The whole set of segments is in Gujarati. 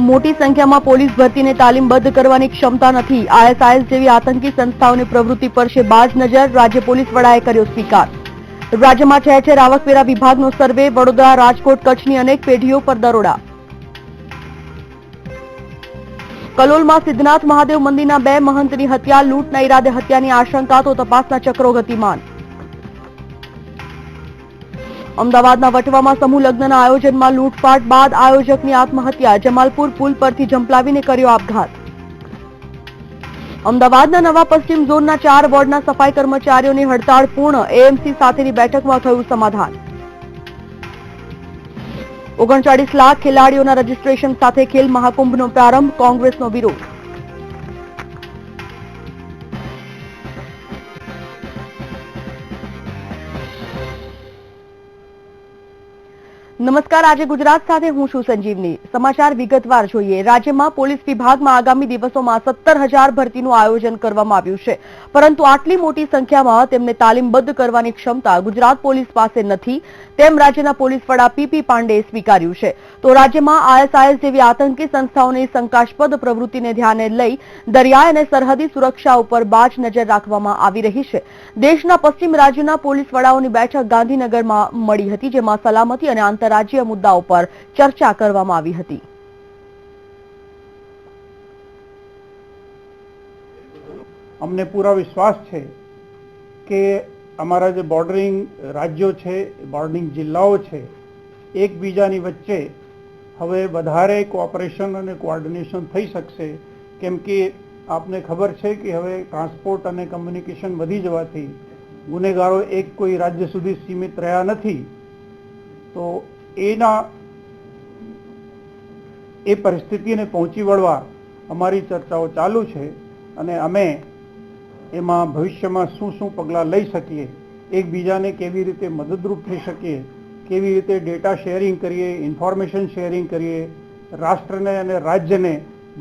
મોટી સંખ્યામાં પોલીસ ભરતીને તાલીમબદ્ધ કરવાની ક્ષમતા નથી. આઈએસઆઈએસ જેવી આતંકી સંસ્થાઓની પ્રવૃત્તિ પર છે બાજ નજર. રાજ્ય પોલીસ વડાએ કર્યો સ્વીકાર. રાજ્યમાં ઠેર ઠેર આવકવેરા વિભાગનો સર્વે. વડોદરા, રાજકોટ, કચ્છની અનેક પેઢીઓ પર દરોડા. કલોલમાં સિદ્ધનાથ મહાદેવ મંદિરના 2 મહંતની હત્યા. લૂંટના ઈરાદે હત્યાની આશંકા, તો તપાસના ચક્રો ગતિમાન. અમદાવાદના વટવામાં સમૂહ લગ્નના આયોજનમાં લૂંટફાટ બાદ આયોજકની આત્મહત્યા. જમાલપુર પુલ પરથી ઝંપલાવીને કર્યો આપઘાત. અમદાવાદના નવા પશ્ચિમ ઝોનના 4 વોર્ડના સફાઈ કર્મચારીઓની હડતાળ પૂર્ણ. એએમસી સાથેની બેઠકમાં થયું સમાધાન. 39 લાખ ખેલાડીઓના રજીસ્ટ્રેશન સાથે ખેલ મહાકુંભનો પ્રારંભ. કોંગ્રેસનો વિરોધ. નમસ્કાર, આજે ગુજરાત સાથે હું છું સંજીવની. સમાચાર વિગતવાર જોઈએ. રાજ્યમાં પોલીસ વિભાગમાં આગામી દિવસોમાં 17,000 ભરતીનું આયોજન કરવામાં આવ્યું છે, પરંતુ આટલી મોટી સંખ્યામાં તેમને તાલીમબદ્ધ કરવાની ક્ષમતા ગુજરાત પોલીસ પાસે નથી, તેમ રાજ્યના પોલીસ વડા પીપી પાંડેએ સ્વીકાર્યું છે. તો રાજ્યમાં આઈએસઆઈએસ જેવી આતંકી સંસ્થાઓની શંકાસ્પદ પ્રવૃત્તિને ધ્યાને લઈ દરિયાઈ અને સરહદી સુરક્ષા ઉપર બાજ નજર રાખવામાં આવી રહી છે. દેશના પશ્ચિમ રાજ્યોના પોલીસ વડાઓની બેઠક ગાંધીનગરમાં મળી હતી, જેમાં સલામતી અને આંતરરાજ્ય મુદ્દાઓ પર ચર્ચા કરવામાં આવી હતી. અમને પૂરા વિશ્વાસ છે કે અમારા જે બોર્ડરિંગ રાજ્યો છે, બોર્ડરિંગ જિલ્લાઓ છે, એકબીજાની વચ્ચે હવે વધારે કોઓપરેશન અને કોઓર્ડિનેશન થઈ શકશે, કેમ કે આપને ખબર છે કે હવે ટ્રાન્સપોર્ટ અને કમ્યુનિકેશન વધી જવાથી ગુનેગારો એક કોઈ રાજ્ય સુધી સીમિત રહ્યા નથી. તો એ પરિસ્થિતિને પહોંચી વળવા અમારી ચર્ચાઓ ચાલુ છે અને અમે એમાં ભવિષ્યમાં શું પગલાં લઈ શકીએ, એકબીજાને કેવી રીતે મદદરૂપ થઈ શકીએ, કેવી રીતે ડેટા શેરિંગ કરીએ, ઇન્ફોર્મેશન શેરિંગ કરીએ, રાષ્ટ્રને અને રાજ્યને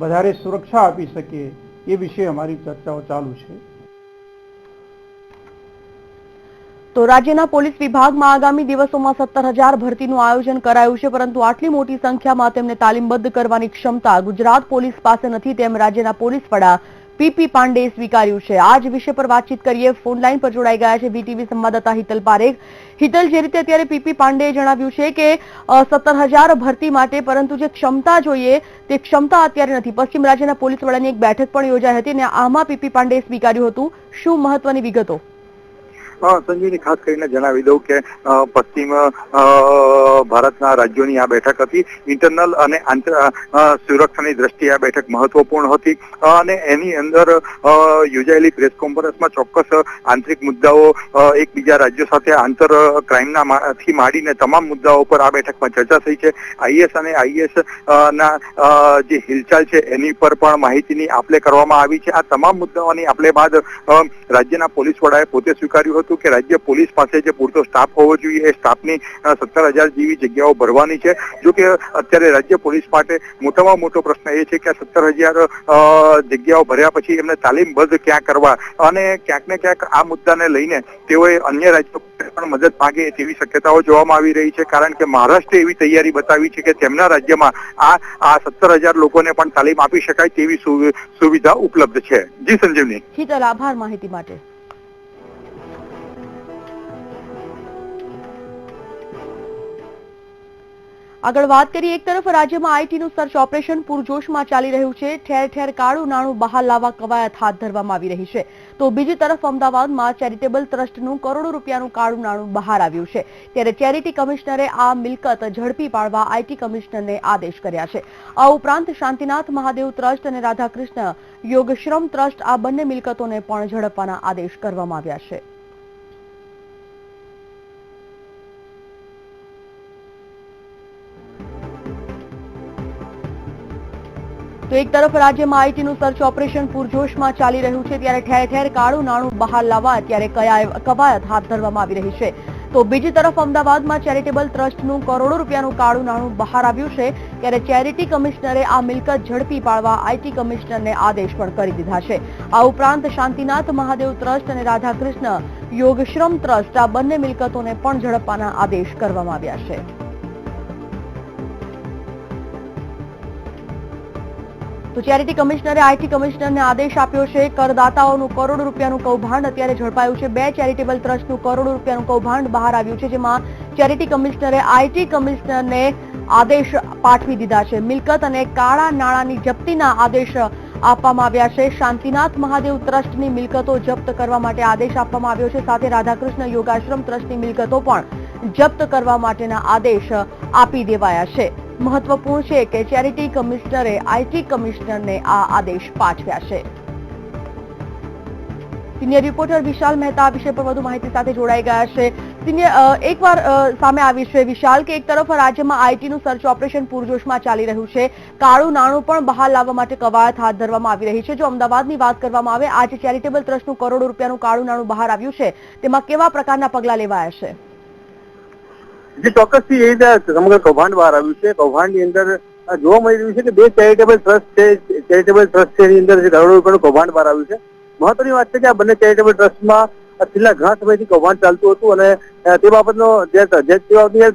વધારે સુરક્ષા આપી શકીએ, એ વિશે અમારી ચર્ચાઓ ચાલુ છે. તો રાજ્યના પોલીસ વિભાગમાં આગામી દિવસોમાં 17,000 ભરતીનું આયોજન કરાયું છે, પરંતુ આટલી મોટી સંખ્યામાં તેમને તાલીમબદ્ધ કરવાની ક્ષમતા ગુજરાત પોલીસ પાસે નથી, તેમ રાજ્યના પોલીસ વડા પીપી પાંડેએ સ્વીકાર્યું છે. આ જ વિષય પર વાતચીત કરીએ. ફોન લાઈન પર જોડાઈ ગયા છે વીટીવી સંવાદદાતા હિતલ પારેખ. હિતલ, જે રીતે અત્યારે પીપી પાંડેએ જણાવ્યું છે કે 17,000 ભરતી માટે, પરંતુ જે ક્ષમતા જોઈએ તે ક્ષમતા અત્યારે નથી. પશ્ચિમ રાજ્યના પોલીસ વડાની એક બેઠક પણ યોજાઈ હતી અને આમાં પીપી પાંડેએ સ્વીકાર્યું હતું. શું મહત્વની વિગતો? સંજીવની, ખાસ કરીને જણાવી દઉં કે પશ્ચિમ ભારતના રાજ્યોની આ બેઠક હતી. ઇન્ટરનલ અને સુરક્ષાની દ્રષ્ટિએ આ બેઠક મહત્વપૂર્ણ હતી અને એની અંદર યોજાયેલી પ્રેસ કોન્ફરન્સમાં ચોક્કસ આંતરિક મુદ્દાઓ, એકબીજા રાજ્યો સાથે આંતર ક્રાઇમથી માંડીને તમામ મુદ્દાઓ પર આ બેઠકમાં ચર્ચા થઈ છે. આઈએસ અને આઈએસ ના જે હિલચાલ છે એની પર પણ માહિતીની આપલે કરવામાં આવી છે. આ તમામ મુદ્દાઓની આપલે બાદ રાજ્યના પોલીસ વડાએ પોતે સ્વીકાર્યું હતું કે રાજ્ય પોલીસ પાસે જે પૂરતો સ્ટાફ હોવો જોઈએ, એ સ્ટાફની 17,000 જેવી જગ્યાઓ ભરવાની છે. જો કે અત્યારે રાજ્ય પોલીસ માટે મોટામાં મોટો પ્રશ્ન એ છે કે 17,000 જગ્યાઓ ભર્યા પછી એમને તાલીમબદ્ધ ક્યાં કરવા, અને ક્યાંક ને ક્યાંક આ મુદ્દાને લઈને તેઓએ અન્ય રાજ્યો પણ મદદ માંગે તેવી શક્યતાઓ જોવામાં આવી રહી છે. કારણ કે મહારાષ્ટ્રે એવી તૈયારી બતાવી છે કે તેમના રાજ્યમાં આ 17,000 લોકોને પણ તાલીમ આપી શકાય તેવી સુવિધા ઉપલબ્ધ છે. જી સંજીવની. હિતલ, આભાર માહિતી માટે. આગળ વાત કરીએ. એક તરફ રાજ્યમાં આઈટીનું સર્ચ ઓપરેશન પૂરજોશમાં ચાલી રહ્યું છે. ઠેર ઠેર કાળું નાણું બહાર લાવવા કવાયત હાથ ધરવામાં આવી રહી છે. તો બીજી તરફ અમદાવાદમાં ચેરિટેબલ ટ્રસ્ટનું કરોડો રૂપિયાનું કાળું નાણું બહાર આવ્યું છે. ત્યારે ચેરિટી કમિશનરે આ મિલકત ઝડપી પાડવા આઈટી કમિશનરને આદેશ કર્યા છે. આ ઉપરાંત શાંતિનાથ મહાદેવ ટ્રસ્ટ અને રાધાકૃષ્ણ યોગશ્રમ ટ્રસ્ટ, આ બંને મિલકતોને પણ ઝડપવાના આદેશ કરવામાં આવ્યા છે. તો એક તરફ રાજ્યમાં આઈટીનું સર્ચ ઓપરેશન પૂરજોશમાં ચાલી રહ્યું છે, ત્યારે ઠેર ઠેર કાળું નાણું બહાર લાવવા અત્યારે કવાયત હાથ ધરવામાં આવી રહી છે. તો બીજી તરફ અમદાવાદમાં ચેરિટેબલ ટ્રસ્ટનું કરોડો રૂપિયાનું કાળું નાણું બહાર આવ્યું છે. ત્યારે ચેરિટી કમિશનરે આ મિલકત ઝડપી પાડવા આઈટી કમિશનરને આદેશ પણ કરી દીધા છે. આ ઉપરાંત શાંતિનાથ મહાદેવ ટ્રસ્ટ અને રાધાકૃષ્ણ યોગશ્રમ ટ્રસ્ટ, આ બંને મિલકતોને પણ ઝડપવાના આદેશ કરવામાં આવ્યા છે. તો ચેરિટી કમિશનરે આઈટી કમિશનરને આદેશ આપ્યો છે. કરદાતાઓનું કરોડો રૂપિયાનું કૌભાંડ અત્યારે ઝડપાયું છે. 2 ચેરિટેબલ ટ્રસ્ટનું કરોડો રૂપિયાનું કૌભાંડ બહાર આવ્યું છે, જેમાં ચેરિટી કમિશનરે આઈટી કમિશનરને આદેશ પાઠવી દીધા છે. મિલકત અને કાળા નાણાંની જપ્તીના આદેશ આપવામાં આવ્યા છે. શાંતિનાથ મહાદેવ ટ્રસ્ટની મિલકતો જપ્ત કરવા માટે આદેશ આપવામાં આવ્યો છે. સાથે રાધાકૃષ્ણ યોગાશ્રમ ટ્રસ્ટની મિલકતો પણ જપ્ત કરવા માટેના આદેશ આપી દેવાયા છે. મહત્વપૂર્ણ છે કે ચેરિટી કમિશનરે આઈટી કમિશનરને આ આદેશ પાઠવ્યા છે. સિનિયર રિપોર્ટર વિશાલ મહેતા આ વિષય પર વધુ માહિતી સાથે જોડાઈ ગયા છે. એકવાર સામે આવી છે વિશાલ કે એક તરફ રાજ્યમાં આઈટીનું સર્ચ ઓપરેશન પૂરજોશમાં ચાલી રહ્યું છે, કાળું નાણું પણ બહાર લાવવા માટે કવાયત હાથ ધરવામાં આવી રહી છે. જો અમદાવાદની વાત કરવામાં આવે, આજે ચેરિટેબલ ટ્રસ્ટનું કરોડો રૂપિયાનું કાળું નાણું બહાર આવ્યું છે, તેમાં કેવા પ્રકારના પગલાં લેવાયા છે? જે ચોક્કસથી એ રીતે સમગ્ર કૌભાંડ બહાર આવ્યું છે. કૌભાંડની અંદર જોવા મળી રહ્યું છે કે 2 ચેરિટેબલ ટ્રસ્ટ છે. ચેરિટેબલ ટ્રસ્ટ છે એની અંદર જે કરોડો રૂપિયાનું કૌભાંડ બહાર આવ્યું છે. મહત્વની વાત છે કે આ બંને ચેરિટેબલ ટ્રસ્ટમાં છેલ્લા ઘણા સમયથી કૌભાંડ ચાલતું હતું અને તે બાબતનો જે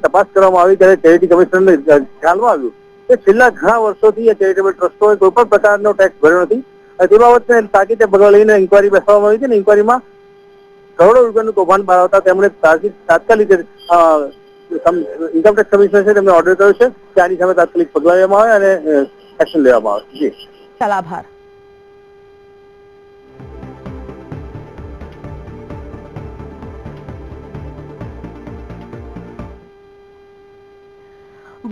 તપાસ કરવામાં આવી ત્યારે ચેરિટી કમિશનરને ખ્યાલમાં આવ્યું કે છેલ્લા ઘણા વર્ષોથી આ ચેરિટેબલ ટ્રસ્ટોએ કોઈ પણ પ્રકારનો ટેક્સ ભર્યો નથી. તે બાબતને તાકીદે પગલાં લઈને ઇન્કવાયરી બેસવામાં આવી છે અને ઇન્કવાયરીમાં કરોડો રૂપિયાનું કૌભાંડ બહાર આવતા તેમણે તાત્કાલિક ઇન્કમટેક્સ કમિશનર છે તેમને ઓર્ડર કર્યો છે કે આની સામે તાત્કાલિક પગલાં લેવામાં આવે અને એક્શન લેવામાં આવે. જી ચાલ, આભાર.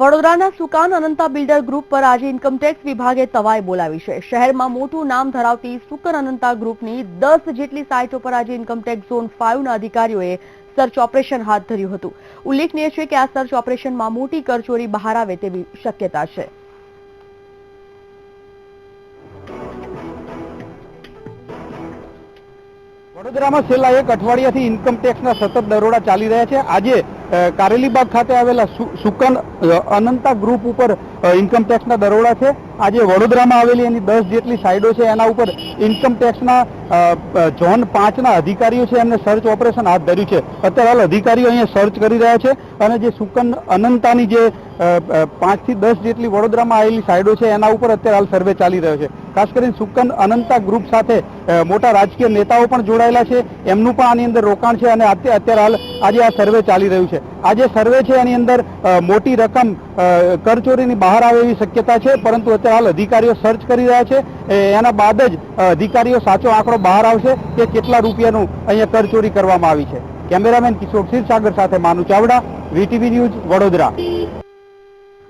વડોદરાના સુકાન અનંતા બિલ્ડર ગ્રુપ પર આજે ઇન્કમટેક્સ વિભાગે તવાઈ બોલાવી છે. શહેરમાં મોટું નામ ધરાવતી સુકાન અનંતા ગ્રુપની 10 જેટલી સાઇટો પર આજે ઇન્કમટેક્સ ઝોન 5ના અધિકારીઓએ સર્ચ ઓપરેશન હાથ ધર્યું હતું. ઉલ્લેખનીય છે કે આ સર્ચ ઓપરેશનમાં મોટી કરચોરી બહાર આવે તેવી શક્યતા છે. વડોદરામાં છેલ્લા 1 અઠવાડિયાથી ઇન્કમટેક્સના સતત દરોડા ચાલી રહ્યા છે. આજે કારેલીબાગ ખાતે આવેલા સુકન અનંતા ગ્રુપ ઉપર ઇન્કમટેક્સના દરોડા છે. આજે વડોદરામાં આવેલી એની 10 જેટલી સાઇડો છે, એના ઉપર ઇન્કમટેક્સના ઝોન 5ના અધિકારીઓ છે એમને સર્ચ ઓપરેશન હાથ ધર્યું છે. અત્યારે હાલ અધિકારીઓ અહીંયા સર્ચ કરી રહ્યા છે અને જે સુકન અનંતાની જે 5 થી 10 જેટલી વડોદરામાં આવેલી સાઇડો છે એના ઉપર અત્યારે હાલ સર્વે ચાલી રહ્યો છે. ખાસ કરીને સુકન અનંતા ગ્રુપ સાથે મોટા રાજકીય નેતાઓ પણ જોડાયેલા છે, એમનું પણ આની અંદર રોકાણ છે અને અત્યારે હાલ આજે આ સર્વે ચાલી રહ્યું છે. આ જે સર્વે છે એની અંદર મોટી રકમ કરચોરીની બહાર આવે એવી શક્યતા છે, પરંતુ અત્યારે હાલ અધિકારીઓ સર્ચ કરી રહ્યા છે. એના બાદ જ અધિકારીઓ સાચો આંકડો બહાર આવશે કે કેટલા રૂપિયાનું અહીંયા કરચોરી કરવામાં આવી છે. કેમેરામેન કિશોર ક્ષીરસાગર સાથે માનુ ચાવડા, વીટીવી ન્યૂઝ, વડોદરા.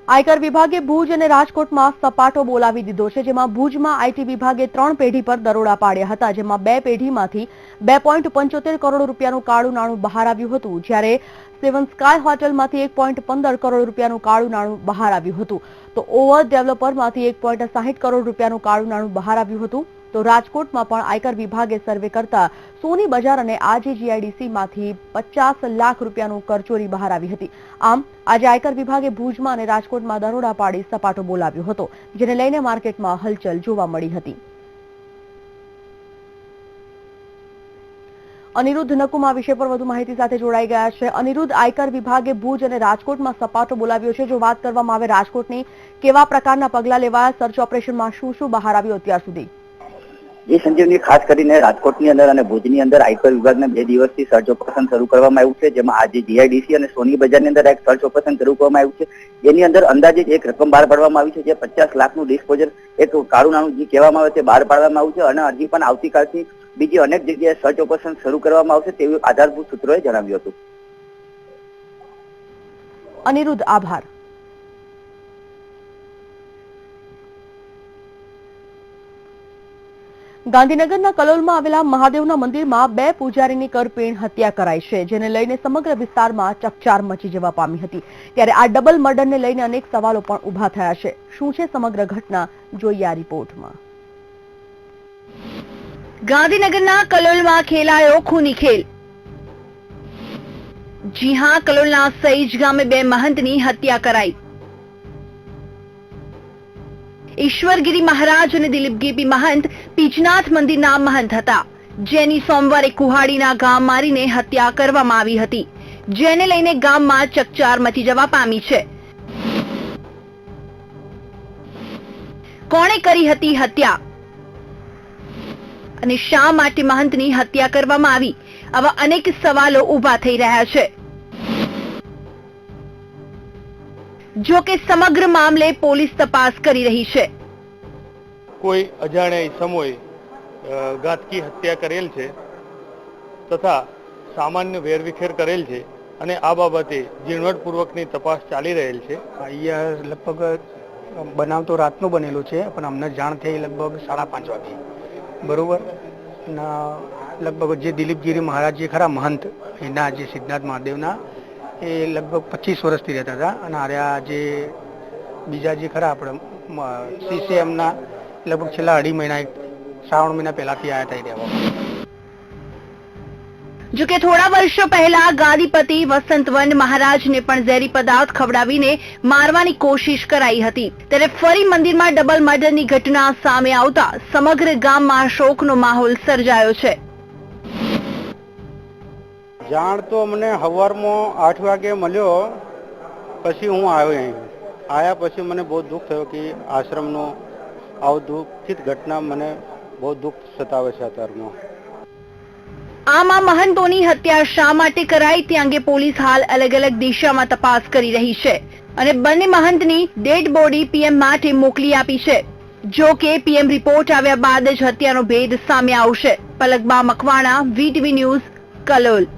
આયકર વિભાગે ભુજ અને રાજકોટમાં સપાટો બોલાવી દીધો છે, જેમાં ભુજમાં આઈટી વિભાગે 3 પેઢી પર દરોડા પાડ્યા હતા, જેમાં 2 પેઢીમાંથી 2.75 કરોડ રૂપિયાનું કાળું નાણું બહાર આવ્યું હતું, જ્યારે સેવન સ્કાય હોટલમાંથી 1.15 કરોડ રૂપિયાનું કાળું નાણું બહાર આવ્યું હતું. તો ઓવર ડેવલપરમાંથી 1.60 કરોડ રૂપિયાનું કાળું નાણું બહાર આવ્યું હતું. તો રાજકોટમાં પણ આયકર વિભાગે સર્વે કરતા સોની બજાર અને આરજીજીઆઈડીસીમાંથી 50 લાખ રૂપિયાનું કરચોરી બહાર આવી હતી. આમ આજે આયકર વિભાગે ભુજમાં અને રાજકોટમાં દરોડા પાડી સપાટો બોલાવ્યો હતો, જેને લઈને માર્કેટમાં હલચલ જોવા મળી હતી. અનિરુદ્ધ નકુમા વિષય પર વધુ માહિતી સાથે જોડાઈ ગયા છે. અનિરુદ્ધ, આયકર વિભાગે ભુજ અને રાજકોટમાં સપાટો બોલાવ્યો છે. જો વાત કરવામાં આવે રાજકોટની, કેવા પ્રકારના પગલાં લેવાયા? સર્ચ ઓપરેશનમાં શું શું બહાર આવ્યું અત્યાર સુધી? જે સંજીવની ખાસ કરીને રાજકોટની અંદર અને ભુજની અંદર આયકર વિભાગના 2 દિવસથી સર્ચ ઓપરેશન શરૂ કરવામાં આવ્યું છે, જેમાં આજે જીઆઈડીસી અને સોની બજારની અંદર એક સર્ચ ઓપરેશન શરૂ કરવામાં આવ્યું છે. જેની અંદર અંદાજે એક રકમ બહાર પાડવામાં આવી છે, જે 50 લાખનું ડિસ્પોઝલ એક કાળું નાણું જે કહેવામાં આવે તે બહાર પાડવામાં આવ્યું છે અને હજી પણ આવતીકાલથી બીજી અનેક જગ્યાએ સર્ચ ઓપરેશન શરૂ કરવામાં આવશે તેવું આધારભૂત સૂત્રોએ જણાવ્યું હતું. અનિરુદ્ધ, આભાર. ગાંધીનગરના કલોલમાં આવેલા મહાદેવના મંદિરમાં 2 પૂજારીની કરપીણ હત્યા કરાઈ છે, જેને લઈને સમગ્ર વિસ્તારમાં ચકચાર મચી જવા પામી હતી. ત્યારે આ ડબલ મર્ડરને લઈને અનેક સવાલો પણ ઉભા થયા છે. શું છે સમગ્ર ઘટના? જોઈએ આ રિપોર્ટમાં. ગાંધીનગરના કલોલમાં ખેલાયો ખૂની ખેલ. જી હા, કલોલના સઈજ ગામે 2 મહંતની હત્યા કરાઈ. ઈશ્વરગીરી મહારાજ અને દિલીપગીરી મહંત પીચનાથ મંદિરના મહંત હતા, જેની સોમવારે કુહાડીના ગામ મારીને હત્યા કરવામાં આવી હતી, જેને લઈને ગામમાં ચકચાર મચી જવા પામી છે. કોણે કરી હતી હત્યા અને શા માટે મહંતની હત્યા કરવામાં આવી? આવા અનેક સવાલો ઊભા થઈ રહ્યા છે. જો કે સમગ્ર મામલે પોલીસ તપાસ કરી રહી છે. કોઈ અજાણ્યા ઇસમોએ ઘાતકી હત્યા કરેલ છે તથા સામાન્ય વેરવિખેર કરેલ છે અને આ બાબતે ઝીણવટપૂર્વકની તપાસ ચાલી રહેલ છે. અહીંયા લગભગ બનાવ તો રાતનો બનેલો છે, પણ અમને જાણ થઈ લગભગ 5:30 વાગે, બરોબર. અને લગભગ જે દિલીપગીરી મહારાજ જે ખરા મહંત એના જે સિદ્ધનાથ મહાદેવના, એ લગભગ 25 વર્ષથી રહેતા હતા. અને આર્યા જે બીજા જે ખરા આપણે શિષ્ય એમના લગભગ છેલ્લા 2.5 મહિના, શ્રાવણ મહિના પહેલાથી આવ્યા હતા રહેવા. જો કે થોડા વર્ષો પહેલા ગાદીપતિ વસંતવન મહારાજને પણ ઝેરી પદાર્થ ખવડાવીને મારવાની કોશિશ કરાઈ હતી. ત્યારે ફરી મંદિરમાં ડબલ મર્ડરની ઘટના સામે આવતા સમગ્ર ગામમાં શોકનો માહોલ સર્જાયો છે. જાણ તો અમને સવારમાં 8 વાગે મળ્યો, પછી હું આવ્યો. અહીં આવ્યા પછી મને બહુ દુઃખ થયો કે આશ્રમનો આવું દુઃખિત ઘટના મને બહુ દુઃખ સતાવે છે અત્યારમાં. આમાં મહંતોની હત્યા શા માટે કરાઈ તે અંગે પોલીસ હાલ અલગ અલગ દિશામાં તપાસ કરી રહી છે અને બંને મહંતની ડેડ બોડી પીએમ માટે મોકલી આપી છે. જો કે પીએમ રિપોર્ટ આવ્યા બાદ જ હત્યાનો ભેદ સામે આવશે. પલકબા મકવાણા, વીટીવી ન્યૂઝ, કલોલ.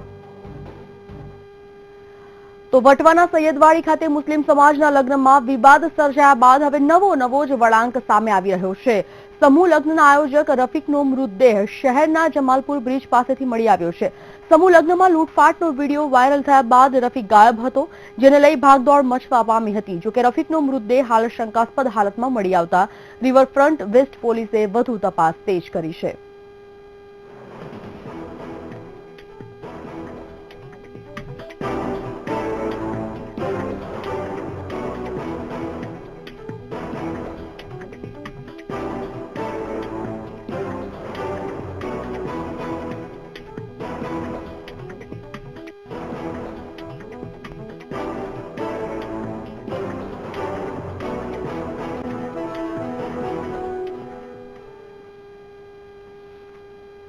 તો વટવાના સૈયદવાડી ખાતે મુસ્લિમ સમાજના લગ્નમાં વિવાદ સર્જાયા બાદ હવે નવો જ વળાંક સામે આવી રહ્યો છે. સમૂહ લગ્નના આયોજક રફીકનો મૃતદેહ શહેરના જમાલપુર બ્રિજ પાસેથી મળી આવ્યો છે. સમૂહ લગ્નમાં લૂંટફાટનો વિડીયો વાયરલ થયા બાદ રફીક ગાયબ હતો, જેને લઈ ભાગદોડ મચવા પામી હતી. જોકે રફીકનો મૃતદેહ હાલ શંકાસ્પદ હાલતમાં મળી આવતા રિવરફ્રન્ટ વેસ્ટ પોલીસે વધુ તપાસ તેજ કરી છે.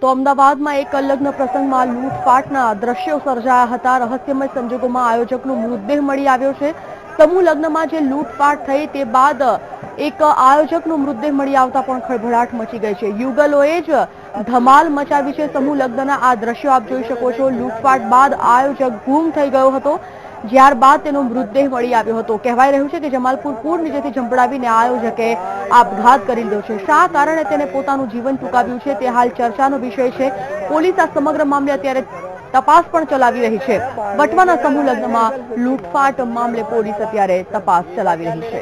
તો અમદાવાદમાં એક લગ્ન પ્રસંગમાં લૂંટફાટના દ્રશ્યો સર્જાયા હતા. રહસ્યમય સંજોગોમાં આયોજકનો મૃતદેહ મળી આવ્યો છે. સમૂહ લગ્નમાં જે લૂંટફાટ થઈ તે બાદ એક આયોજકનો મૃતદેહ મળી આવતા પણ ખળભળાટ મચી ગઈ છે. યુગલોએ જ ધમાલ મચાવી છે. સમૂહ લગ્નના આ દ્રશ્યો આપ જોઈ શકો છો. લૂંટફાટ બાદ આયોજક ગુમ થઈ ગયો હતો, જ્યારબાદ તેનો મૃતદેહ મળી આવ્યો હતો. કહેવાય રહ્યું છે કે જમાલપુર પુલ નીચેથી ઝંપડાવીને આયોજકે આપઘાત કરી લીધો છે. શા કારણે તેને પોતાનું જીવન ટૂંકાવ્યું છે તે હાલ ચર્ચાનો વિષય છે. પોલીસ આ સમગ્ર મામલે અત્યારે તપાસ પણ ચલાવી રહી છે. વટવાના સમૂહ લગ્નમાં લૂંટફાટ મામલે પોલીસ અત્યારે તપાસ ચલાવી રહી છે.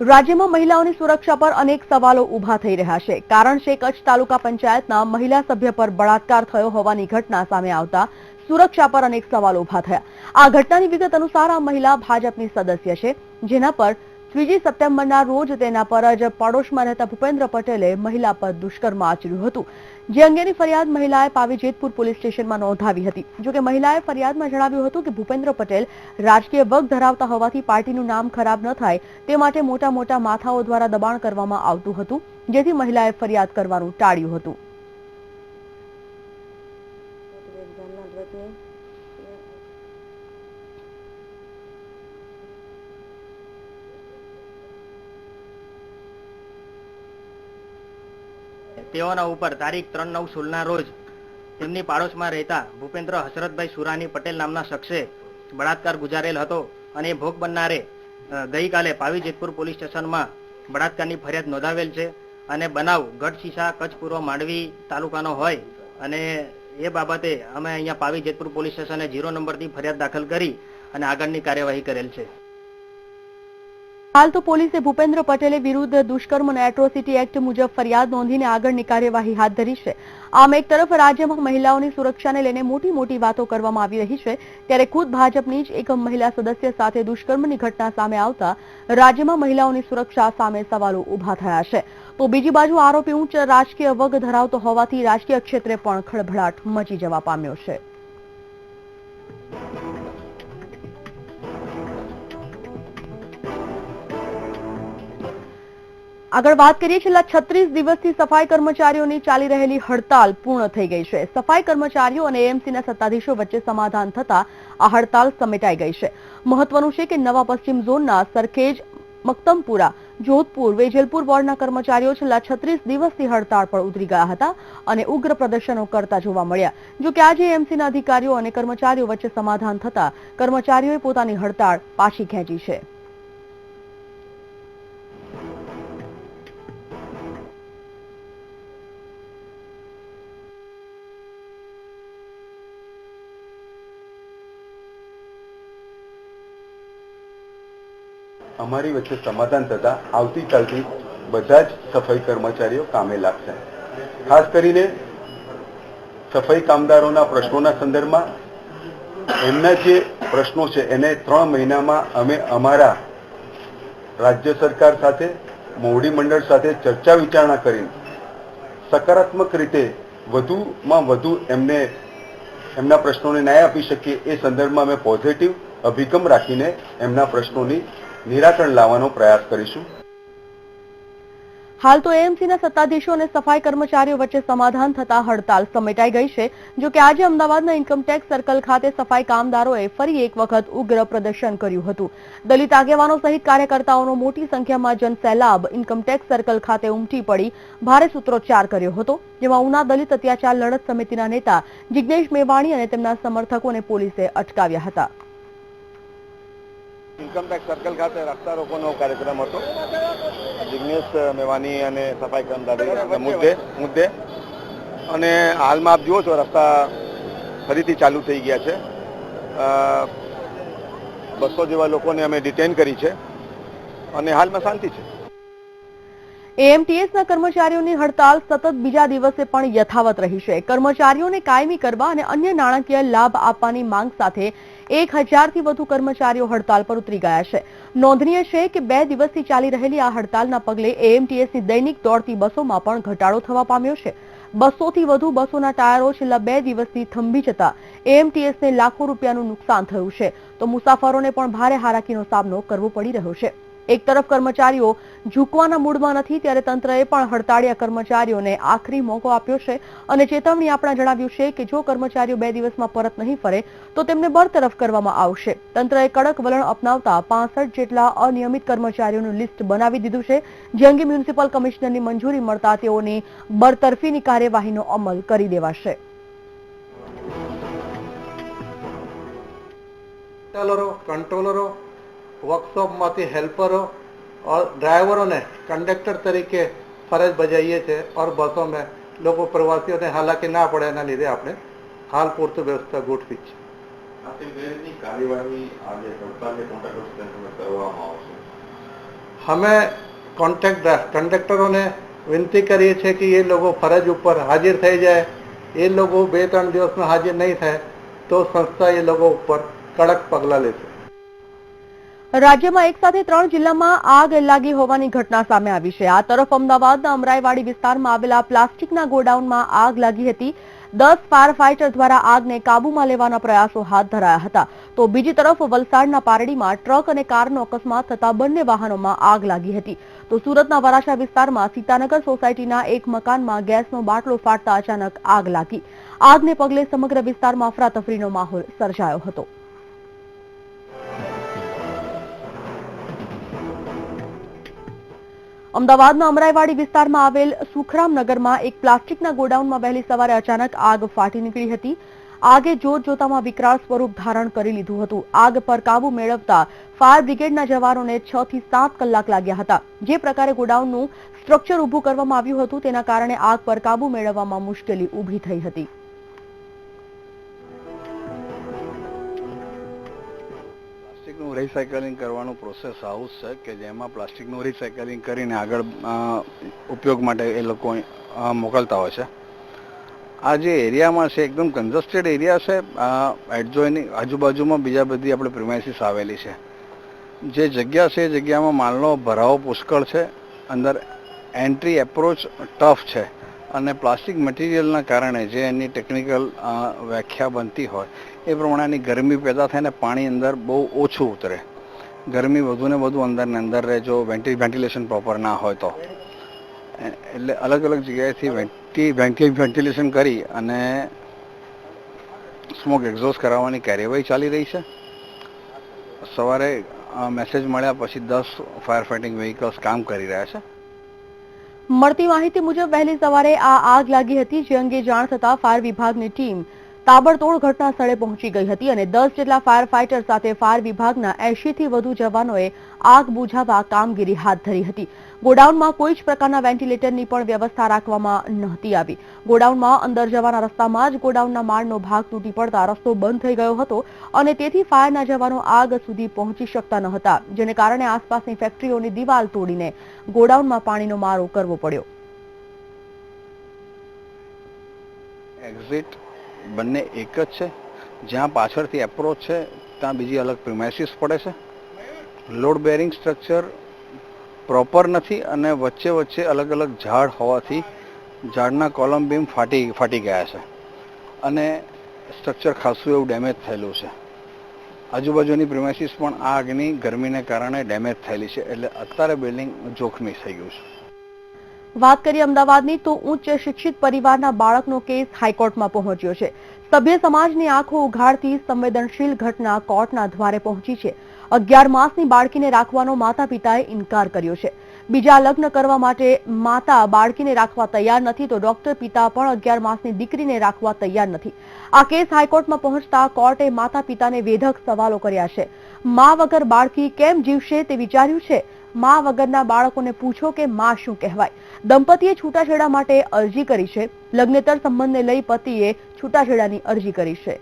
રાજ્યમાં મહિલાઓની સુરક્ષા પર અનેક સવાલો ઉભા થઈ રહ્યા છે. કારણ છે કચ્છ તાલુકા પંચાયતના મહિલા સભ્ય પર બળાત્કાર થયો હોવાની ઘટના સામે આવતા સુરક્ષા પર અનેક સવાલો ઉભા થયા. આ ઘટનાની વિગત અનુસાર આ મહિલા ભાજપની સદસ્ય છે, જેના પર 3 સપ્ટેમ્બરના રોજ તેના પર જ પડોશમાં રહેતા ભૂપેન્દ્ર પટેલે મહિલા પર દુષ્કર્મ આચર્યું હતું. જે અંગેની ફરિયાદ મહિલાએ પાવી જેતપુર પોલીસ સ્ટેશનમાં નોંધાવી હતી. જોકે મહિલાએ ફરિયાદમાં જણાવ્યું હતું કે ભૂપેન્દ્ર પટેલ રાજકીય વગ ધરાવતા હોવાથી પાર્ટીનું નામ ખરાબ ન થાય તે માટે મોટા મોટા માથાઓ દ્વારા દબાણ કરવામાં આવતું હતું, જેથી મહિલાએ ફરિયાદ કરવાનું ટાળ્યું હતું. તેઓના ઉપર તારીખ 3/9/16 રોજ તેમની પાડોશમાં રહેતા ભૂપેન્દ્ર હસરતભાઈ સુરાની પટેલ નામના શખ્સે બળાત્કાર ગુજારેલ હતો અને ભોગ બનનારે ગઈકાલે પાવી જેતપુર પોલીસ સ્ટેશનમાં બળાત્કારની ફરિયાદ નોંધાવેલ છે. અને બનાવ ગઢશીશા કચ્છ પૂર્વ માંડવી તાલુકાનો હોય અને એ બાબતે અમે અહીંયા પાવી જેતપુર પોલીસ સ્ટેશને 0 નંબરથી ફરિયાદ દાખલ કરી અને આગળની કાર્યવાહી કરેલ છે. હાલ તો પોલીસે ભૂપેન્દ્ર પટેલે વિરુદ્ધ દુષ્કર્મ અને એટ્રોસિટી એક્ટ મુજબ ફરિયાદ નોંધીને આગળની કાર્યવાહી હાથ ધરી છે. આમ એક તરફ રાજ્યમાં મહિલાઓની સુરક્ષાને લઈને મોટી મોટી વાતો કરવામાં આવી રહી છે, ત્યારે ખુદ ભાજપની જ એક મહિલા સદસ્ય સાથે દુષ્કર્મની ઘટના સામે આવતા રાજ્યમાં મહિલાઓની સુરક્ષા સામે સવાલો ઉભા થયા છે. તો બીજી બાજુ આરોપી ઉચ્ચ રાજકીય વગ ધરાવતો હોવાથી રાજકીય ક્ષેત્રે પણ ખળભળાટ મચી જવા પામ્યો છે. આગળ વાત કરીએ, છેલ્લા 36 દિવસથી સફાઈ કર્મચારીઓની ચાલી રહેલી હડતાલ પૂર્ણ થઈ ગઈ છે. સફાઈ કર્મચારીઓ અને એએમસીના સત્તાધીશો વચ્ચે સમાધાન થતા આ હડતાલ સમેટાઈ ગઈ છે. મહત્વનું છે કે નવા પશ્ચિમ ઝોનના સરખેજ, મક્તમપુરા, જોધપુર, વેજલપુર વોર્ડના કર્મચારીઓ છેલ્લા 36 દિવસથી હડતાળ પર ઉતરી ગયા હતા અને ઉગ્ર પ્રદર્શનો કરતા જોવા મળ્યા. જો કે આજે એએમસીના અધિકારીઓ અને કર્મચારીઓ વચ્ચે સમાધાન થતા કર્મચારીઓએ પોતાની હડતાળ પાછી ખેંચી છે. અમારી વચ્ચે સમાધાન થતા આવતીકાલથી બધા જ સફાઈ કર્મચારીઓ કામે લાગશે. ખાસ કરીને સફાઈ કામદારોના પ્રશ્નોના સંદર્ભમાં એમના જે પ્રશ્નો છે એને 3 મહિનામાં અમે અમારા રાજ્ય સરકાર સાથે, મોવડી મંડળ સાથે ચર્ચા વિચારણા કરીને સકારાત્મક રીતે વધુમાં વધુ એમના પ્રશ્નોને ન્યાય આપી શકીએ એ સંદર્ભમાં અમે પોઝિટિવ અભિગમ રાખીને એમના પ્રશ્નોની નિરાકરણ લાવવાનો પ્રયાસ કરીશું. હાલ તો એએમસીના સત્તાધીશો અને સફાઈ કર્મચારીઓ વચ્ચે સમાધાન થતા હડતાલ સમેટાઈ ગઈ છે. જો કે આજે અમદાવાદના ઇન્કમટેક્સ સર્કલ ખાતે સફાઈ કામદારોએ ફરી એક વખત ઉગ્ર પ્રદર્શન કર્યું હતું. દલિત આગેવાનો સહિત કાર્યકર્તાઓનો મોટી સંખ્યામાં જનસેલાબ ઇન્કમટેક્સ સર્કલ ખાતે ઉમટી પડી ભારે સૂત્રોચ્ચાર કર્યો હતો, જેમાં ઉના દલિત અત્યાચાર લડત સમિતિના નેતા જિગ્નેશ મેવાણી અને તેમના સમર્થકોને પોલીસે અટકાવ્યા હતા. ઇન્કમટેક્સ સર્કલ ખાતે રસ્તા રોકોનો કાર્યક્રમ હતો. જિગ્નેશ મેવાણી અને સફાઈ કર્મચારી મુદ્દે અને હાલમાં આપ જુઓ છો રસ્તા ફરીથી ચાલુ થઈ ગયા છે. 200 જેવા લોકોને અમે ડિટેન કરી છે અને હાલમાં શાંતિ છે. એએમટીએસના કર્મચારીઓની હડતાલ સતત બીજા દિવસે પણ યથાવત રહી છે. કર્મચારીઓને કાયમી કરવા અને અન્ય નાણાકીય લાભ આપવાની માંગ સાથે 1000થી વધુ કર્મચારીઓ હડતાલ પર ઉતરી ગયા છે. નોંધનીય છે કે 2 દિવસથી ચાલી રહેલી આ હડતાલના પગલે એએમટીએસની દૈનિક દોડતી બસોમાં પણ ઘટાડો થવા પામ્યો છે. 200થી વધુ બસોના ટાયરો છેલ્લા 2 દિવસથી થંભી જતા એએમટીએસને લાખો રૂપિયાનું નુકસાન થયું છે, તો મુસાફરોને પણ ભારે હાલાકીનો સામનો કરવો પડી રહ્યો છે. એક તરફ કર્મચારીઓ ઝૂકવાના મૂડમાં નથી, ત્યારે તંત્રએ પણ હડતાળિયા કર્મચારીઓને આખરી મોકો આપ્યો છે અને ચેતવણી આપણા જણાવ્યું છે કે જો કર્મચારીઓ 2 દિવસમાં પરત નહીં ફરે તો તેમને બરતરફ કરવામાં આવશે. તંત્રએ કડક વલણ અપનાવતા 65 જેટલા અનિયમિત કર્મચારીઓનું લિસ્ટ બનાવી દીધું છે, જે અંગે મ્યુનિસિપલ કમિશનરની મંજૂરી મળતા તેઓની બરતરફીની કાર્યવાહીનો અમલ કરી દેવાશે. કંટ્રોલરો, વર્કશોપમાંથી હેલ્પરો और ड्राइवरों ने कंडक्टर तरीके फरज बजाइए थे और बसों में लोगों प्रवासियों ने हालांकि ना पड़े एना लीधे आपने हाल पूरती व्यवस्था गोठवी हमें कंडक्टरों ने विनती करी है कि ये लोगों फरज ऊपर हाजिर થઈ જાય. ये लोगों 2-3 દિવસ में हाजिर नहीं થાય तो संस्था ये लोगों ऊपर कड़क पगला लेશે. રાજ્યમાં એક સાથે 3 જિલ્લામાં આગ લાગી હોવાની ઘટના સામે આવી છે. આ તરફ અમદાવાદના અમરાઈવાડી વિસ્તારમાં આવેલા પ્લાસ્ટિકના ગોડાઉનમાં આગ લાગી હતી. 10 ફાયર ફાઈટર દ્વારા આગને કાબૂમાં લેવાના પ્રયાસો હાથ ધરાયા હતા, તો બીજી તરફ વલસાડના પારડીમાં ટ્રક અને કારનો અકસ્માત થતા બંને વાહનોમાં આગ લાગી હતી. તો સુરતના વરાછા વિસ્તારમાં સીતાનગર સોસાયટીના એક મકાનમાં ગેસનો બાટલો ફાટતા અચાનક આગ લાગી. આગને પગલે સમગ્ર વિસ્તારમાં અફરાતફરીનો માહોલ સર્જાયો હતો. અમદાવાદના અમરાઈવાડી વિસ્તારમાં આવેલ સુખરામનગરમાં એક પ્લાસ્ટિકના ગોડાઉનમાં વહેલી સવારે અચાનક આગ ફાટી નીકળી હતી. આગે જોતજોતામાં વિકરાળ સ્વરૂપ ધારણ કરી લીધું હતું. આગ પર કાબુ મેળવતા ફાયર બ્રિગેડના જવાનોને 6 થી 7 કલાક લાગ્યા હતા. જે પ્રકારે ગોડાઉનનું સ્ટ્રક્ચર ઊભું કરવામાં આવ્યું હતું તેના કારણે આગ પર કાબુ મેળવવામાં મુશ્કેલી ઊભી થઈ હતી. પ્લાસ્ટિકનું રિસાયકલિંગ કરવાનું પ્રોસેસ હાઉસ છે કે જેમાં પ્લાસ્ટિકનું રિસાયકલિંગ કરીને આગળ ઉપયોગ માટે એ લોકો મોકલતા હોય છે. આ જે એરિયામાં છે એકદમ કન્જસ્ટેડ એરિયા છે. એડજોઇનિંગ આજુબાજુમાં બીજા બધી આપણે પ્રિમાઇસીસ આવેલી છે. જે જગ્યા છે એ જગ્યામાં માલનો ભરાવો પુષ્કળ છે. અંદર એન્ટ્રી એપ્રોચ ટફ છે અને પ્લાસ્ટિક મટીરિયલના કારણે જે એની ટેકનિકલ વ્યાખ્યા બનતી હોય એ પ્રમાણેની ગરમી પેદા થાય ને પાણી અંદર બહુ ઓછું ઉતરે. ગરમી વધુ ને વધુ અંદર ને અંદર રહે જો વેન્ટિલેશન પ્રોપર ના હોય તો. એટલે અલગ અલગ જગ્યાએથી વેન્ટિલેશન કરી અને સ્મોક એક્ઝોસ્ટ કરાવવાની કાર્યવાહી ચાલી રહી છે. સવારે મેસેજ મળ્યા પછી 10 ફાયર ફાઇટિંગ વ્હીકલ્સ કામ કરી રહ્યા છે. મળતી માહિતી મુજબ વહેલી સવારે આ આગ લાગી હતી, જે અંગે જાણ થતા ફાયર વિભાગની ટીમ તાબડતોડ ઘટના સ્થળે પહોંચી ગઈ હતી અને 10 જેટલા ફાયર ફાઇટર સાથે ફાયર વિભાગના 80 થી વધુ જવાનોએ આગ બુઝાવવા કામગીરી હાથ ધરી હતી. ગોડાઉનમાં કોઈ જ પ્રકારના વેન્ટિલેટરની પણ વ્યવસ્થા રાખવામાં નહોતી આવી. ગોડાઉનમાં અંદર જવાના રસ્તામાં જ ગોડાઉનના માળનો ભાગ તૂટી પડતા રસ્તો બંધ થઈ ગયો હતો અને તેથી ફાયરના જવાનો આગ સુધી પહોંચી શકતા ન હતા, જેને કારણે આસપાસની ફેક્ટરીઓની દિવાલ તોડીને ગોડાઉનમાં પાણીનો મારો કરવો પડ્યો. એક્ઝિટ બંને એક જ છે. જ્યાં પાછળથી એપ્રોચ છે ત્યાં બીજી અલગ પ્રિમાઇસીસ પડે છે. લોડ બેરિંગ સ્ટ્રક્ચર પ્રોપર નથી અને વચ્ચે અલગ અલગ ઝાડ હોવાથી ઝાડના કોલમ બીમ ફાટી ગયા છે અને સ્ટ્રક્ચર ખાસું એવું ડેમેજ થયેલું છે. આજુબાજુની પ્રિમાઇસીસ પણ આ આગની ગરમીને કારણે ડેમેજ થયેલી છે, એટલે અત્યારે બિલ્ડિંગ જોખમી થઈ ગયું છે. વાત કરીએ અમદાવાદની તો ઉચ્ચ શિક્ષિત પરિવારના બાળકનો કેસ હાઈકોર્ટમાં પહોંચ્યો છે. સભ્ય સમાજની આંખો ઉઘાડતી સંવેદનશીલ ઘટના કોર્ટના દ્વારે પહોંચી છે. 11 માસની બાળકીને રાખવાનો માતા પિતાએ ઇનકાર કર્યો છે. બીજા લગ્ન કરવા માટે માતા બાળકીને રાખવા તૈયાર નથી તો ડોક્ટર પિતા પણ 11 માસની દીકરીને રાખવા તૈયાર નથી. આ કેસ હાઈકોર્ટમાં પહોંચતા કોર્ટે માતા પિતાને વેધક સવાલો કર્યા છે. મા વગર બાળકી કેમ જીવશે તે વિચાર્યું છે? મા વગરના બાળકોને પૂછો કે મા શું કહેવાય. દંપતીએ છૂટાછેડા માટે અરજી કરી છે. લગ્નેતર સંબંધને લઈ પતિએ છૂટાછેડાની અરજી કરી છે.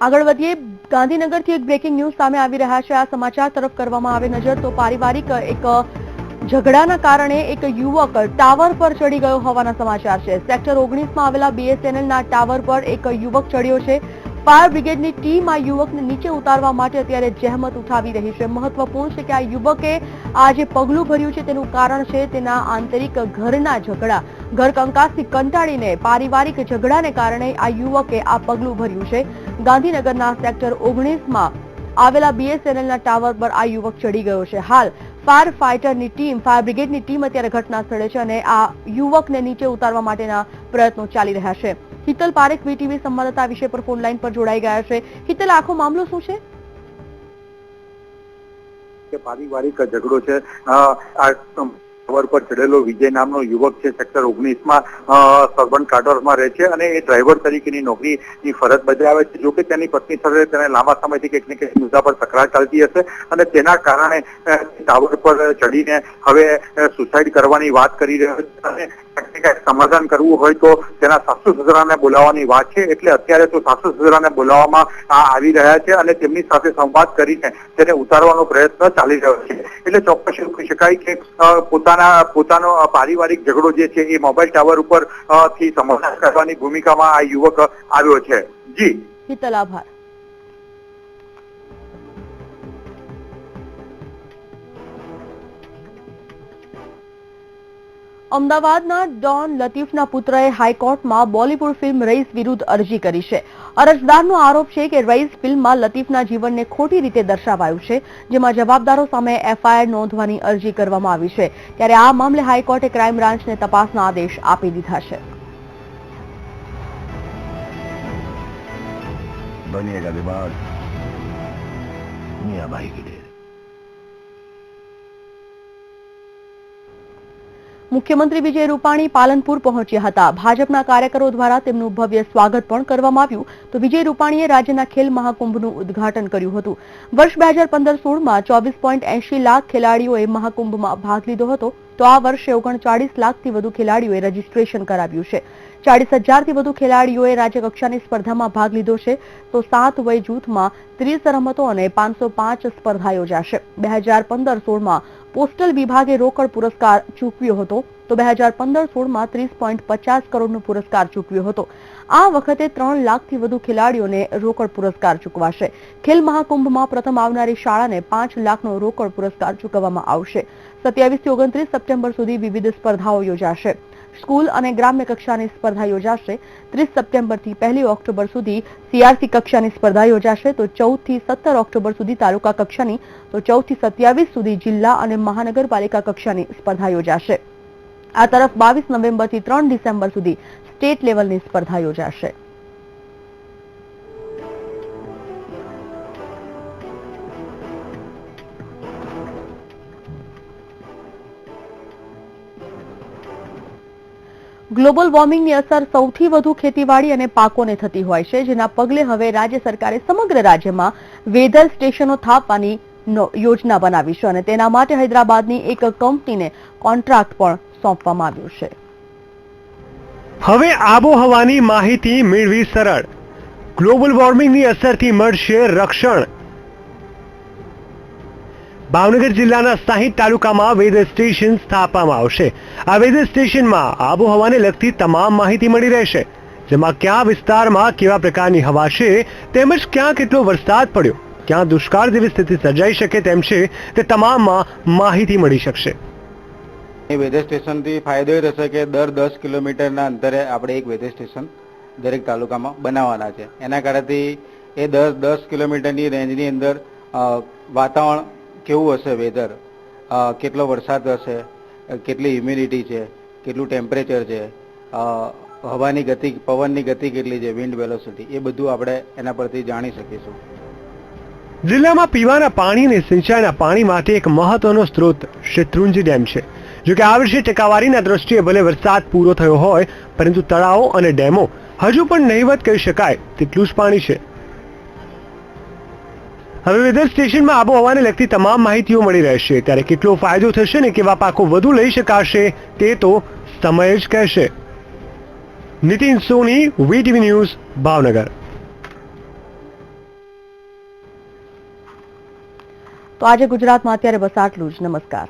આગળ વધીએ, ગાંધીનગરથી એક બ્રેકિંગ ન્યૂઝ સામે આવી રહ્યા છે. આ સમાચાર તરફ કરવામાં આવે નજર તો પારિવારિક એક ઝઘડાના કારણે એક યુવક ટાવર પર ચડી ગયો હોવાના સમાચાર છે. સેક્ટર 19 માં આવેલા BSNLના ટાવર પર એક યુવક ચડ્યો છે. ફાયર બ્રિગેડની ટીમ આ યુવકને નીચે ઉતારવા માટે અત્યારે જહેમત ઉઠાવી રહી છે. મહત્વપૂર્ણ છે કે આ યુવકે આ જે પગલું ભર્યું છે તેનું કારણ છે તેના આંતરિક ઘરના ઝઘડા. ઘર કંકાસથી કંટાળીને પારિવારિક ઝઘડાને કારણે આ યુવકે આ પગલું ભર્યું છે. ગાંધીનગરના સેક્ટર 19 માં આવેલા BSNLના ટાવર પર આ યુવક ચડી ગયો છે. હાલ ફાયર ફાઇટરની ટીમ, ફાયર બ્રિગેડની ટીમ અત્યારે ઘટના સ્થળે છે અને આ યુવકને નીચે ઉતારવા માટેના પ્રયત્નો ચાલી રહ્યા છે. હિતલ પારેખ VTV સંવાદદાતા વિષય પર ફોન લાઈન પર જોડાઈ ગયા છે. હિતલ, આખો મામલો શું છે? પારિવારિક ઝઘડો છે. ટાવર પર ચડેલો વિજય નામનો યુવક છે, સેક્ટર 19 માં સર્બન ક્વાર્ટર્સમાં રહે છે અને એ ડ્રાઈવર તરીકેની નોકરીની ફરજ બજાવે છે. જોકે તેની પત્ની સાથે તેને લાંબા સમયથી કંઈક ને કંઈક મુદ્દા પર તકરાર ચાલતી હશે અને તેના કારણે ટાવર પર ચડીને હવે સુસાઇડ કરવાની વાત કરી રહ્યો છે અને સમાધાન કરવું હોય તો તેના સાસુ સસરાને બોલાવવાની વાત છે. એટલે અત્યારે તો સાસુ સસરાને બોલાવવામાં આવી રહ્યા છે અને તેમની સાથે સંવાદ કરીને તેને ઉતારવાનો પ્રયત્ન ચાલી રહ્યો છે. એટલે ચોક્કસ એવું કહી શકાય કે પોતાનો પારિવારિક ઝઘડો જે છે એ મોબાઈલ ટાવર ઉપર થી સમાધાન કરવાની ભૂમિકામાં આ યુવક આવ્યો છે. જી હિતલ, આભાર. અમદાવાદના ડોન લતીફના પુત્રએ હાઈકોર્ટમાં બોલિવૂડ ફિલ્મ રઈસ વિરુદ્ધ અરજી કરી છે. અરજદારનો આરોપ છે કે રઈસ ફિલ્મમાં લતીફના જીવનને ખોટી રીતે દર્શાવાયું છે, જેમાં જવાબદારો સામે FIR નોંધવાની અરજી કરવામાં આવી છે. ત્યારે આ મામલે હાઈકોર્ટે ક્રાઇમ બ્રાન્ચને તપાસના આદેશ આપી દીધા છે. बनिएगा दिमाग मियां भाई के डेरे. મુખ્યમંત્રી વિજય રૂપાણી પાલનપુર પહોંચ્યા હતા. ભાજપના કાર્યકરો દ્વારા તેમનું ભવ્ય સ્વાગત પણ કરવામાં આવ્યું. તો વિજય રૂપાણીએ રાજ્યના ખેલ મહાકુંભનું ઉદ્ઘાટન કર્યું હતું. વર્ષ 2015-16માં 24.80 લાખ ખેલાડીઓએ મહાકુંભમાં ભાગ લીધો હતો, તો આ વર્ષે 39 લાખથી વધુ ખેલાડીઓએ રજીસ્ટ્રેશન કરાવ્યું છે. 40,000થી વધુ ખેલાડીઓએ રાજ્યકક્ષાની સ્પર્ધામાં ભાગ લીધો છે. તો 7 વય જૂથમાં 30 રમતો અને 505 સ્પર્ધા યોજાશે. 2015-16માં પોસ્ટલ વિભાગે રોકડ પુરસ્કાર ચૂકવ્યો હતો તો 2015-16માં 30.50 કરોડનો પુરસ્કાર ચૂકવ્યો હતો. આ વખતે 3 લાખથી વધુ ખેલાડીઓને રોકડ પુરસ્કાર ચૂકવાશે. ખેલ મહાકુંભમાં પ્રથમ આવનારી શાળાને 5 લાખનો રોકડ પુરસ્કાર ચૂકવવામાં આવશે. 27 થી 29 સપ્ટેમ્બર સુધી વિવિધ સ્પર્ધાઓ યોજાશે. સ્કૂલ અને ગ્રામ્ય કક્ષાની સ્પર્ધા યોજાશે. 30 સપ્ટેમ્બરથી 1 ઓક્ટોબર સુધી સીઆરસી કક્ષાની સ્પર્ધા યોજાશે તો 14 થી 17 ઓક્ટોબર સુધી તાલુકા કક્ષાની તો 14 થી 27 સુધી જિલ્લા અને મહાનગરપાલિકા કક્ષાની સ્પર્ધા યોજાશે. આ તરફ 22 નવેમ્બરથી 3 ડિસેમ્બર સુધી સ્ટેટ લેવલની સ્પર્ધા યોજાશે. ગ્લોબલ વોર્મિંગની અસર સૌથી વધુ ખેતીવાડી અને પાકોને થતી હોય છે, જેના પગલે હવે રાજ્ય સરકારે સમગ્ર રાજ્યમાં વેધર સ્ટેશનો સ્થાપવાની યોજના બનાવી છે અને તેના માટે હૈદરાબાદની એક કંપનીને કોન્ટ્રાક્ટ પણ સોંપવામાં આવ્યો છે. હવે આબોહવાની માહિતી મેળવી સરળ. ગ્લોબલ વોર્મિંગની અસરથી મળશે રક્ષણ. ભાવનગર જિલ્લાના 60 તાલુકામાં વેધર સ્ટેશન સ્થાપવામાં આવશે. આ વેધર સ્ટેશનમાં આબોહવાને લગતી તમામ માહિતી મળી રહેશે, જેમાં કયા વિસ્તારમાં કેવા પ્રકારની હવા છે તેમજ ક્યાં કેટલો વરસાદ પડ્યો, ક્યાં દુષ્કાળ જેવી સ્થિતિ સર્જાઈ શકે તેમ છે તે તમામમાં માહિતી મળી શકશે. વેધર સ્ટેશનથી ફાયદો એ થશે કે દર 10 કિલોમીટરના અંતરે આપણે એક વેધર સ્ટેશન દરેક તાલુકામાં બનાવવાના છે. એના કારણથી એ 10 કિલોમીટરની રેન્જની અંદર વાતાવરણ કેવું હશે, વેધર કેટલો વરસાદ હશે, કેટલી હ્યુમિડિટી છે, કેટલું ટેમ્પરેચર છે, હવાની ગતિ, પવનની ગતિ કેટલી છે, વિન્ડ વેલોસિટી, એ બધું આપણે એના પરથી જાણી શકીશું. જિલ્લામાં પીવાના પાણી અને સિંચાઈના પાણી માટે એક મહત્વનો સ્ત્રોત શેત્રુંજી ડેમ છે. જોકે આ વર્ષે ટકાવારીના દ્રષ્ટિએ ભલે વરસાદ પૂરો થયો હોય, પરંતુ તળાવો અને ડેમો હજુ પણ નહીવત કહી શકાય તેટલું જ પાણી છે. હવે વેધર સ્ટેશનમાં આબોહવાને લગતી તમામ માહિતીઓ મળી રહેશે, ત્યારે કેટલો ફાયદો થશે ને કેવા પાકો વધુ લઈ શકાશે તે તો સમય જ કહેશે. નીતિન સોની, વીટીવી ન્યૂઝ, ભાવનગર. તો આજે ગુજરાતમાં અત્યારે બસ આટલું જ. નમસ્કાર.